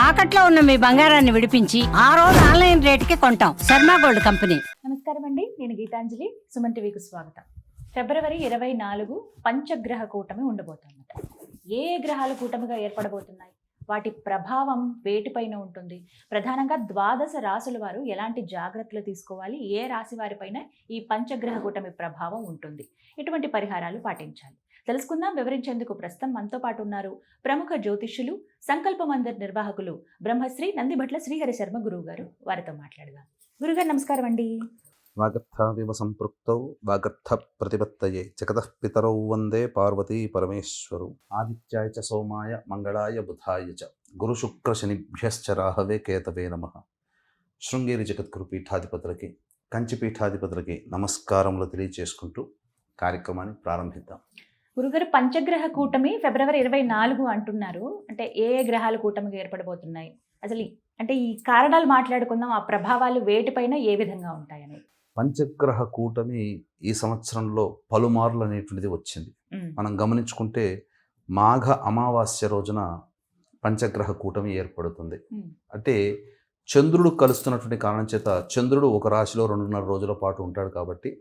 తాకట్లో ఉన్న మీ బంగారాన్ని విడిపించి ఆ రోజు ఆన్లైన్ రేటుకి కొంటాం. Sharma gold company. నమస్కారం అండి, నేను గీతాంజలి. సుమన్ టీవీకి స్వాగతం. ఫిబ్రవరి 24 పంచగ్రహ కూటమి ఉండబోతుందట. ఏ గ్రహాలు కూటమిగా ఏర్పడబోతున్నాయి, వాటి ప్రభావం వేటిపైన ఉంటుంది, ప్రధానంగా 12 రాసుల వారు ఎలాంటి జాగ్రత్తలు తీసుకోవాలి, ఏ రాశి వారిపైన ఈ పంచగ్రహ కూటమి ప్రభావం ఉంటుంది, ఎటువంటి పరిహారాలు పాటించాలి తెలుసుకుందాం. వివరించేందుకు ప్రస్తుతం మనతో పాటు ఉన్నారు ప్రముఖ జ్యోతిష్యులు, సంకల్ప మందిర్ నిర్వాహకులు బ్రహ్మశ్రీ నందిభట్ల శ్రీహరి శర్మ గురువు గారు. వారితో మాట్లాడదాం. గురుగారు నమస్కారం అండి. వాగర్థావివ సంపృక్తౌ వాగర్థ ప్రతిపత్తయే జగతః పితరౌ వందే పార్వతీ పరమేశ్వరు. ఆదిత్యాయ చ సోమాయ మంగళాయ బుధాయ చ గురు శుక్ర శనిభ్యశ్చ రాహవే కేతవే నమః. శృంగేరి జగద్గురు పీఠాధిపతులకి, కంచి పీఠాధిపతులకి నమస్కారములు తెలియజేసుకుంటూ కార్యక్రమాన్ని ప్రారంభిద్దాం. గురుగారు, పంచగ్రహ కూటమి ఫిబ్రవరి 24 అంటున్నారు. అంటే ఏ గ్రహాలు కూటమిగా ఏర్పడబోతున్నాయి, అసలు అంటే ఈ కారణాలు మాట్లాడుకుందాం. ఆ ప్రభావాలు వేటిపైన ఏ విధంగా ఉంటాయని. పంచగ్రహ కూటమి ఈ సంవత్సరంలో పలుమార్లు అనేటువంటిది వచ్చింది. మనం గమనించుకుంటే మాఘ అమావాస్య రోజున పంచగ్రహ కూటమి ఏర్పడుతుంది. అంటే చంద్రుడు కలుస్తున్నటువంటి కారణం చేత చంద్రుడు ఒక రాశిలో 2.5 రోజుల పాటు ఉంటాడు కాబట్టి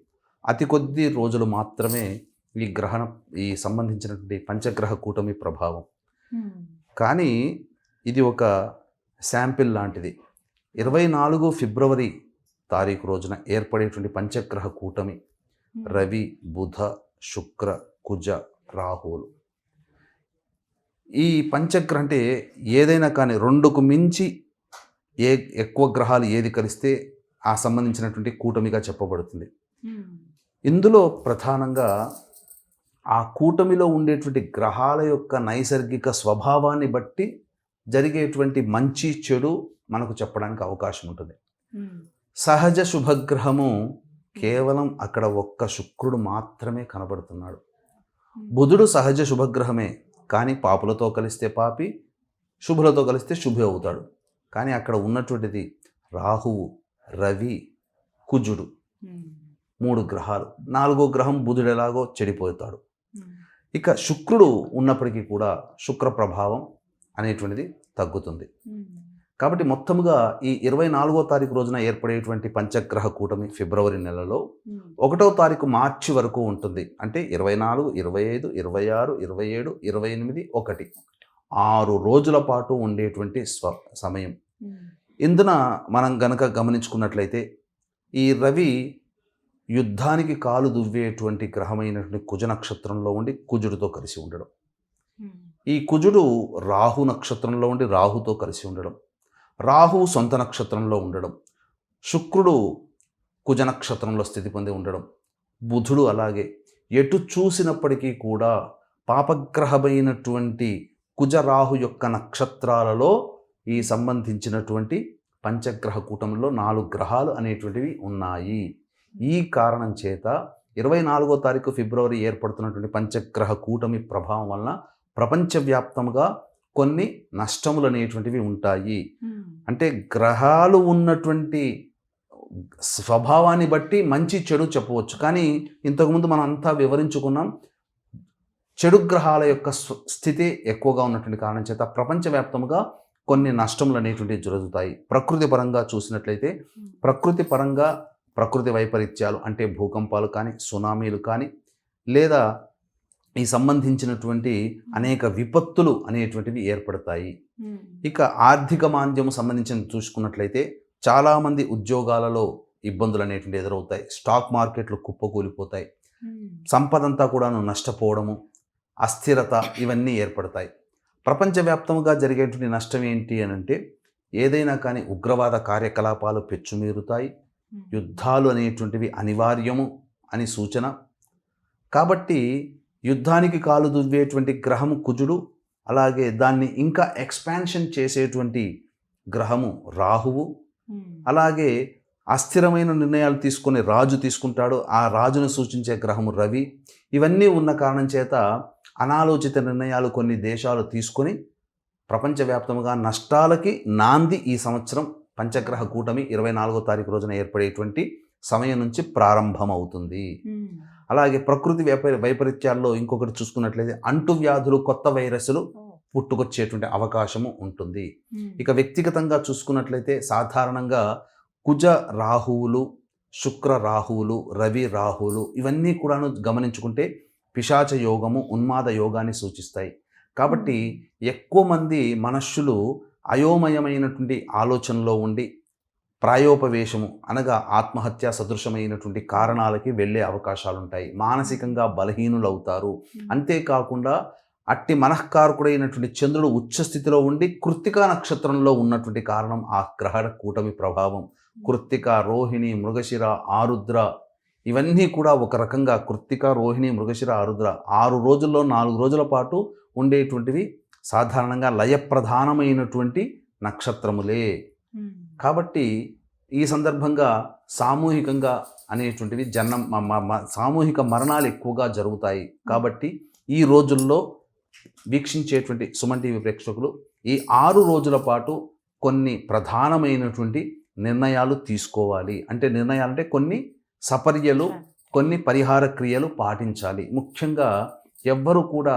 అతి కొద్ది రోజులు మాత్రమే ఈ సంబంధించినటువంటి పంచగ్రహ కూటమి ప్రభావం. కానీ ఇది ఒక శాంపిల్ లాంటిది. 24 ఫిబ్రవరి తారీఖు రోజున ఏర్పడేటువంటి పంచగ్రహ కూటమి రవి, బుధ, శుక్ర, కుజ, రాహువులు. ఈ పంచగ్రహం అంటే ఏదైనా కానీ 2కు మించి ఎక్కువ గ్రహాలు ఏది కలిస్తే ఆ సంబంధించినటువంటి కూటమిగా చెప్పబడుతుంది. ఇందులో ప్రధానంగా ఆ కూటమిలో ఉండేటువంటి గ్రహాల యొక్క నైసర్గిక స్వభావాన్ని బట్టి జరిగేటువంటి మంచి చెడు మనకు చెప్పడానికి అవకాశం ఉంటుంది. సహజ శుభగ్రహము కేవలం అక్కడ ఒక్క శుక్రుడు మాత్రమే కనబడుతున్నాడు. బుధుడు సహజ శుభగ్రహమే, కానీ పాపులతో కలిస్తే పాపి, శుభులతో కలిస్తే శుభి అవుతాడు. కానీ అక్కడ ఉన్నటువంటిది రాహువు, రవి, కుజుడు, 3 గ్రహాలు. 4వ గ్రహం బుధుడు ఎలాగో చెడిపోతాడు. ఇక శుక్రుడు ఉన్నప్పటికీ కూడా శుక్ర ప్రభావం అనేటువంటిది తగ్గుతుంది. కాబట్టి మొత్తముగా ఈ 24వ తారీఖు రోజున ఏర్పడేటువంటి పంచగ్రహ కూటమి ఫిబ్రవరి నెలలో 1వ తారీఖు మార్చి వరకు ఉంటుంది. అంటే 24, 25, 26, 27, 28, 1 6 రోజుల పాటు ఉండేటువంటి సమయం. ఇందున మనం గనక గమనించుకున్నట్లయితే ఈ రవి యుద్ధానికి కాలు దువ్వేటువంటి గ్రహమైనటువంటి కుజ నక్షత్రంలో ఉండి కుజుడితో కలిసి ఉండడం, ఈ కుజుడు రాహు నక్షత్రంలో ఉండి రాహుతో కలిసి ఉండడం, రాహు సొంత నక్షత్రంలో ఉండడం, శుక్రుడు కుజ నక్షత్రంలో స్థితి పొంది ఉండడం, బుధుడు అలాగే. ఎటు చూసినప్పటికీ కూడా పాపగ్రహమైనటువంటి కుజరాహు యొక్క నక్షత్రాలలో ఈ సంబంధించినటువంటి పంచగ్రహ కూటమిలో 4 గ్రహాలు అనేటువంటివి ఉన్నాయి. ఈ కారణం చేత 24వ తారీఖు ఫిబ్రవరి ఏర్పడుతున్నటువంటి పంచగ్రహ కూటమి ప్రభావం వలన ప్రపంచవ్యాప్తంగా కొన్ని నష్టములు అనేటువంటివి ఉంటాయి. అంటే గ్రహాలు ఉన్నటువంటి స్వభావాన్ని బట్టి మంచి చెడు చెప్పవచ్చు. కానీ ఇంతకుముందు మనం అంతా వివరించుకున్నాం, చెడు గ్రహాల యొక్క స్థితి ఎక్కువగా ఉన్నటువంటి కారణం చేత ప్రపంచవ్యాప్తంగా కొన్ని నష్టములు అనేటువంటివి జరుగుతాయి. ప్రకృతి పరంగా చూసినట్లయితే ప్రకృతి వైపరీత్యాలు అంటే భూకంపాలు కానీ, సునామీలు కానీ, లేదా ఈ సంబంధించినటువంటి అనేక విపత్తులు అనేటువంటివి ఏర్పడతాయి. ఇక ఆర్థిక మాంద్యము సంబంధించిన చూసుకున్నట్లయితే చాలామంది ఉద్యోగాలలో ఇబ్బందులు అనేటువంటి ఎదురవుతాయి. స్టాక్ మార్కెట్లు కుప్పకూలిపోతాయి. సంపదంతా కూడాను నష్టపోవడము, అస్థిరత ఇవన్నీ ఏర్పడతాయి. ప్రపంచవ్యాప్తంగా జరిగేటువంటి నష్టం ఏంటి అని అంటే ఏదైనా కానీ ఉగ్రవాద కార్యకలాపాలు పెచ్చుమీరుతాయి. యుద్ధాలు అనేటువంటివి అనివార్యము అని సూచన. కాబట్టి యుద్ధానికి కాలు దువ్వేటువంటి గ్రహము కుజుడు, అలాగే దాన్ని ఇంకా ఎక్స్పాన్షన్ చేసేటువంటి గ్రహము రాహువు, అలాగే అస్థిరమైన నిర్ణయాలు తీసుకునే రాజు తీసుకుంటాడు, ఆ రాజును సూచించే గ్రహము రవి. ఇవన్నీ ఉన్న కారణం చేత అనాలోచిత నిర్ణయాలు కొన్ని దేశాలు తీసుకొని ప్రపంచవ్యాప్తంగా నష్టాలకి నాంది ఈ సంవత్సరం పంచగ్రహ కూటమి 24వ తారీఖు రోజున ఏర్పడేటువంటి సమయం నుంచి ప్రారంభమవుతుంది. అలాగే ప్రకృతి వైపరీత్యాల్లో ఇంకొకటి చూసుకున్నట్లయితే అంటువ్యాధులు, కొత్త వైరస్లు పుట్టుకొచ్చేటువంటి అవకాశము ఉంటుంది. ఇక వ్యక్తిగతంగా చూసుకున్నట్లయితే సాధారణంగా కుజ రాహువులు, శుక్ర రాహువులు, రవి రాహువులు ఇవన్నీ కూడాను గమనించుకుంటే పిశాచ యోగము, ఉన్మాద యోగాన్ని సూచిస్తాయి. కాబట్టి ఎక్కువ మంది మనుష్యులు అయోమయమైనటువంటి ఆలోచనలో ఉండి ప్రాయోపవేశము అనగా ఆత్మహత్య సదృశమైనటువంటి కారణాలకి వెళ్ళే అవకాశాలు ఉంటాయి. మానసికంగా బలహీనులవుతారు. అంతేకాకుండా అట్టి మనఃకారకుడైనటువంటి చంద్రుడు ఉచ్చస్థితిలో ఉండి కృత్తికా నక్షత్రంలో ఉన్నటువంటి కారణం ఆ గ్రహ కూటమి ప్రభావం. కృత్తిక, రోహిణి, మృగశిర, ఆరుద్ర ఇవన్నీ కూడా ఒక రకంగా కృత్తిక, రోహిణి, మృగశిర, ఆరుద్ర 6 రోజుల్లో 4 రోజుల పాటు ఉండేటువంటివి సాధారణంగా లయప్రధానమైనటువంటి నక్షత్రములే. కాబట్టి ఈ సందర్భంగా సామూహికంగా అనేటువంటివి సామూహిక మరణాలు ఎక్కువగా జరుగుతాయి. కాబట్టి ఈ రోజుల్లో వీక్షించేటువంటి సుమన్ టీవీ ప్రేక్షకులు ఈ 6 రోజుల పాటు కొన్ని ప్రధానమైనటువంటి నిర్ణయాలు తీసుకోవాలి. అంటే నిర్ణయాలంటే కొన్ని సపర్యలు, కొన్ని పరిహార క్రియలు పాటించాలి. ముఖ్యంగా ఎవ్వరూ కూడా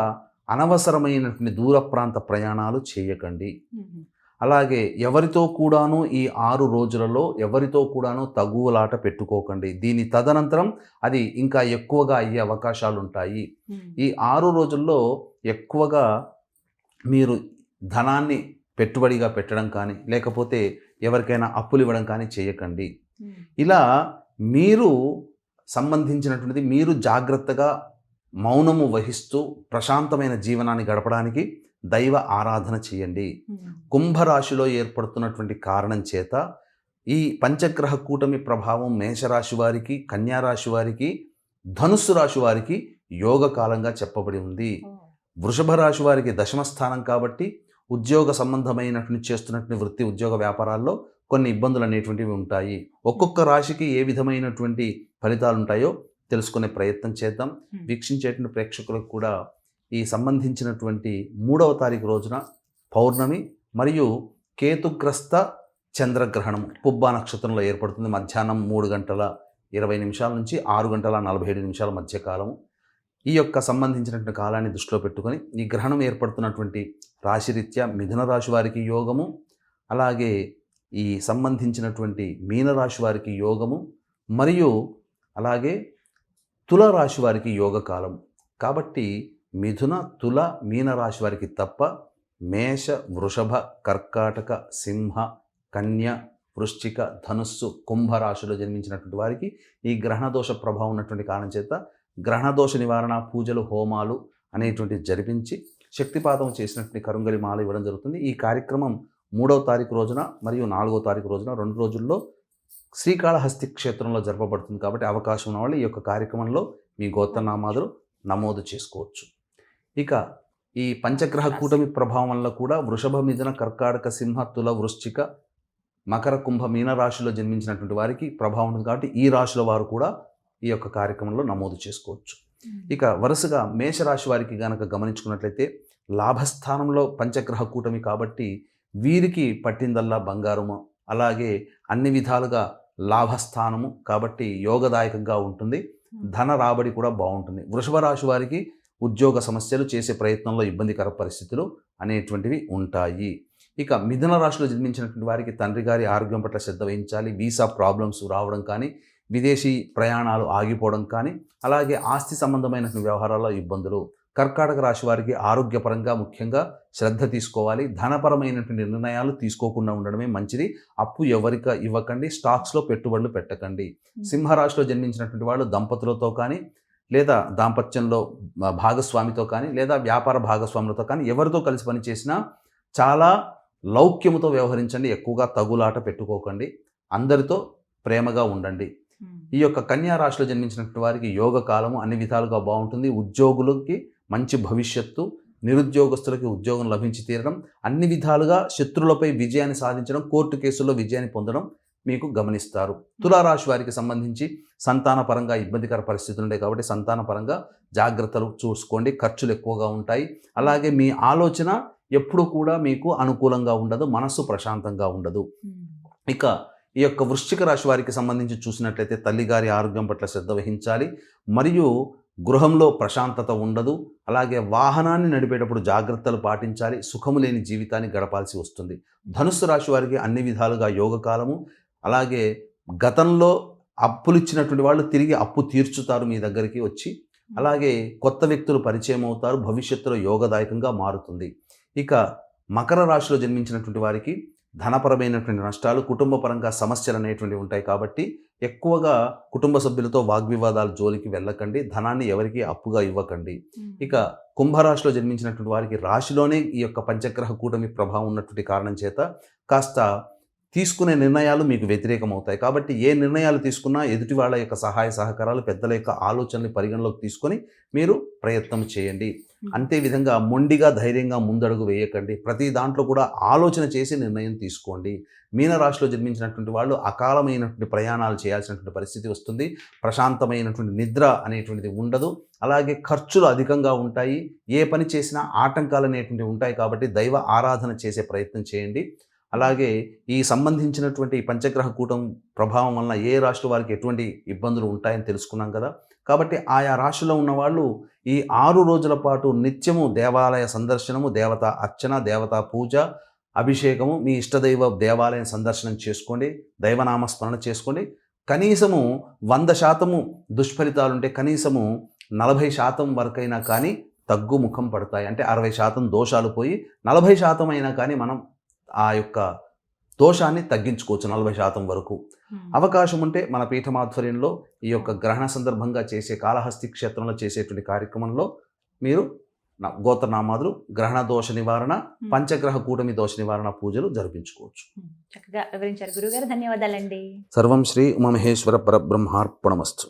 అనవసరమైనటువంటి దూర ప్రాంత ప్రయాణాలు చేయకండి. అలాగే ఎవరితో కూడాను ఈ 6 రోజులలో ఎవరితో కూడాను తగువలాట పెట్టుకోకండి. దీని తదనంతరం అది ఇంకా ఎక్కువగా అయ్యే అవకాశాలు ఉంటాయి. ఈ 6 రోజుల్లో ఎక్కువగా మీరు ధనాన్ని పెట్టుబడిగా పెట్టడం కానీ లేకపోతే ఎవరికైనా అప్పులు ఇవ్వడం కానీ చేయకండి. ఇలా మీరు సంబంధించినటువంటిది మీరు జాగ్రత్తగా మౌనము వహిస్తూ ప్రశాంతమైన జీవనాన్ని గడపడానికి దైవ ఆరాధన చేయండి. కుంభరాశిలో ఏర్పడుతున్నటువంటి కారణం చేత ఈ పంచగ్రహ కూటమి ప్రభావం మేషరాశి వారికి, కన్యారాశి వారికి, ధనుస్సు రాశి వారికి యోగ కాలంగా చెప్పబడి ఉంది. వృషభ రాశి వారికి దశమ స్థానం కాబట్టి ఉద్యోగ సంబంధమైనటువంటి చేస్తున్నటువంటి వృత్తి, ఉద్యోగ వ్యాపారాల్లో కొన్ని ఇబ్బందులు అనేటువంటివి ఉంటాయి. ఒక్కొక్క రాశికి ఏ విధమైనటువంటి ఫలితాలు ఉంటాయో తెలుసుకునే ప్రయత్నం చేద్దాం. వీక్షించేటువంటి ప్రేక్షకులకు కూడా ఈ సంబంధించినటువంటి 3వ తారీఖు రోజున పౌర్ణమి మరియు కేతుగ్రస్త చంద్రగ్రహణం పుబ్బా నక్షత్రంలో ఏర్పడుతుంది. మధ్యాహ్నం 3:20 నుంచి 6:47 మధ్య కాలము. ఈ యొక్క సంబంధించినటువంటి కాలాన్ని దృష్టిలో పెట్టుకొని ఈ గ్రహణం ఏర్పడుతున్నటువంటి రాశిరీత్యా మిథున రాశి వారికి యోగము, అలాగే ఈ సంబంధించినటువంటి మీనరాశి వారికి యోగము, మరియు అలాగే తుల రాశి వారికి యోగ కాలం. కాబట్టి మిథున, తుల, మీనరాశి వారికి తప్ప మేష, వృషభ, కర్కాటక, సింహ, కన్య, వృశ్చిక, ధనుస్సు, కుంభరాశిలో జన్మించినటువంటి వారికి ఈ గ్రహణదోష ప్రభావం ఉన్నటువంటి కారణం చేత గ్రహణదోష నివారణ పూజలు, హోమాలు అనేటువంటివి జరిపించి శక్తిపాతం చేసినటువంటి కరుంగలి మాల ఇవ్వడం జరుగుతుంది. ఈ కార్యక్రమం 3వ తారీఖు రోజున మరియు 4వ తారీఖు రోజున 2 రోజుల్లో శ్రీకాళహస్తి క్షేత్రంలో జరపబడుతుంది. కాబట్టి అవకాశం ఉన్న వాళ్ళు ఈ యొక్క కార్యక్రమంలో మీ గోత్రనామాదులు నమోదు చేసుకోవచ్చు. ఇక ఈ పంచగ్రహ కూటమి ప్రభావం వల్ల కూడా వృషభ, మిథున, కర్కాటక, సింహ, తుల, వృశ్చిక, మకర, కుంభ, మీన రాశిలో జన్మించినటువంటి వారికి ప్రభావం ఉంటుంది. కాబట్టి ఈ రాశుల వారు కూడా ఈ యొక్క కార్యక్రమంలో నమోదు చేసుకోవచ్చు. ఇక వరుసగా మేషరాశి వారికి గనక గమనించుకున్నట్లయితే లాభస్థానంలో పంచగ్రహ కూటమి కాబట్టి వీరికి పట్టిందల్లా బంగారము, అలాగే అన్ని విధాలుగా లాభస్థానము కాబట్టి యోగదాయకంగా ఉంటుంది. ధన రాబడి కూడా బాగుంటుంది. వృషభ రాశి వారికి ఉద్యోగ సమస్యలు, చేసే ప్రయత్నంలో ఇబ్బందికర పరిస్థితులు అనేటువంటివి ఉంటాయి. ఇక మిథున రాశిలో జన్మించినటువంటి వారికి తండ్రి గారి ఆరోగ్యం పట్ల శ్రద్ధ వహించాలి. వీసా ప్రాబ్లమ్స్ రావడం కానీ, విదేశీ ప్రయాణాలు ఆగిపోవడం కానీ, అలాగే ఆస్తి సంబంధమైనటువంటి వ్యవహారాల్లో ఇబ్బందులు. కర్కాటక రాశి వారికి ఆరోగ్యపరంగా ముఖ్యంగా శ్రద్ధ తీసుకోవాలి. ధనపరమైనటువంటి నిర్ణయాలు తీసుకోకుండా ఉండడమే మంచిది. అప్పు ఎవరికి ఇవ్వకండి. స్టాక్స్లో పెట్టుబడులు పెట్టకండి. సింహరాశిలో జన్మించినటువంటి వాళ్ళు దంపతులతో కానీ, లేదా దాంపత్యంలో భాగస్వామితో కానీ, లేదా వ్యాపార భాగస్వాములతో కానీ ఎవరితో కలిసి పనిచేసినా చాలా లౌక్యముతో వ్యవహరించండి. ఎక్కువగా తగులాట పెట్టుకోకండి. అందరితో ప్రేమగా ఉండండి. ఈ యొక్క కన్యా రాశిలో జన్మించినటువంటి వారికి యోగ కాలము అన్ని విధాలుగా బాగుంటుంది. ఉద్యోగులకి మంచి భవిష్యత్తు, నిరుద్యోగస్తులకి ఉద్యోగం లభించి తీరడం, అన్ని విధాలుగా శత్రువులపై విజయాన్ని సాధించడం, కోర్టు కేసుల్లో విజయాన్ని పొందడం మీకు గమనిస్తారు. తులారాశి వారికి సంబంధించి సంతాన పరంగా ఇబ్బందికర పరిస్థితులు ఉంటాయి కాబట్టి సంతాన పరంగా జాగ్రత్తలు చూసుకోండి. ఖర్చులు ఎక్కువగా ఉంటాయి. అలాగే మీ ఆలోచన ఎప్పుడు కూడా మీకు అనుకూలంగా ఉండదు, మనస్సు ప్రశాంతంగా ఉండదు. ఇక ఈ యొక్క వృశ్చిక రాశి వారికి సంబంధించి చూసినట్లయితే తల్లిగారి ఆరోగ్యం పట్ల శ్రద్ధ వహించాలి. మరియు గృహంలో ప్రశాంతత ఉండదు. అలాగే వాహనాన్ని నడిపేటప్పుడు జాగ్రత్తలు పాటించాలి. సుఖము లేని జీవితాన్ని గడపాల్సి వస్తుంది. ధనుస్సు రాశి వారికి అన్ని విధాలుగా యోగకాలము. అలాగే గతంలో అప్పులు ఇచ్చినటువంటి వాళ్ళు తిరిగి అప్పు తీర్చుతారు మీ దగ్గరికి వచ్చి. అలాగే కొత్త వ్యక్తులు పరిచయం అవుతారు. భవిష్యత్తులో యోగదాయకంగా మారుతుంది. ఇక మకర రాశిలో జన్మించినటువంటి వారికి ధనపరమైనటువంటి నష్టాలు, కుటుంబ పరంగా సమస్యలు అనేటువంటివి ఉంటాయి. కాబట్టి ఎక్కువగా కుటుంబ సభ్యులతో వాగ్వివాదాలు జోలికి వెళ్ళకండి. ధనాన్ని ఎవరికి అప్పుగా ఇవ్వకండి. ఇక కుంభరాశిలో జన్మించినటువంటి వారికి రాశిలోనే ఈ యొక్క పంచగ్రహ కూటమి ప్రభావం ఉన్నటువంటి కారణం చేత కాస్త తీసుకునే నిర్ణయాలు మీకు వ్యతిరేకమవుతాయి. కాబట్టి ఏ నిర్ణయాలు తీసుకున్నా ఎదుటి వాళ్ళ యొక్క సహాయ సహకారాలు, పెద్దల యొక్క ఆలోచనలు పరిగణలోకి తీసుకొని మీరు ప్రయత్నం చేయండి. అంతేవిధంగా మొండిగా ధైర్యంగా ముందడుగు వేయకండి. ప్రతి దాంట్లో కూడా ఆలోచన చేసి నిర్ణయం తీసుకోండి. మీనరాశిలో జన్మించినటువంటి వాళ్ళు అకాలమైనటువంటి ప్రయాణాలు చేయాల్సినటువంటి పరిస్థితి వస్తుంది. ప్రశాంతమైనటువంటి నిద్ర అనేటువంటిది ఉండదు. అలాగే ఖర్చులు అధికంగా ఉంటాయి. ఏ పని చేసినా ఆటంకాలు అనేటువంటివి ఉంటాయి. కాబట్టి దైవ ఆరాధన చేసే ప్రయత్నం చేయండి. అలాగే ఈ సంబంధించినటువంటి పంచగ్రహ కూటం ప్రభావం వలన ఏ రాశి వారికి ఎటువంటి ఇబ్బందులు ఉంటాయని తెలుసుకున్నాం కదా. కాబట్టి ఆయా రాశిలో ఉన్నవాళ్ళు ఈ 6 రోజుల పాటు నిత్యము దేవాలయ సందర్శనము, దేవతా అర్చన, దేవతా పూజ, అభిషేకము, మీ ఇష్టదైవ దేవాలయం సందర్శనం చేసుకోండి. దైవనామస్మరణ చేసుకోండి. కనీసము 100% దుష్ఫలితాలుంటే కనీసము 40% వరకైనా కానీ తగ్గుముఖం పడతాయి. అంటే 60% దోషాలు పోయి 40% అయినా కానీ మనం ఆ యొక్క దోషాన్ని తగ్గించుకోవచ్చు. 40% వరకు అవకాశం ఉంటే మన పీఠమాధ్వర్యంలో ఈ యొక్క గ్రహణ సందర్భంగా చేసే కాళహస్తి క్షేత్రంలో చేసేటువంటి కార్యక్రమంలో మీరు గోత్రనామాదులు, గ్రహణ దోష నివారణ, పంచగ్రహ కూటమి దోష నివారణ పూజలు జరిపించుకోవచ్చు. చక్కగా వివరించారు గురుగారు. ధన్యవాదాలండి. సర్వం శ్రీ ఉమామహేశ్వర పరబ్రహ్మార్పణమస్తు.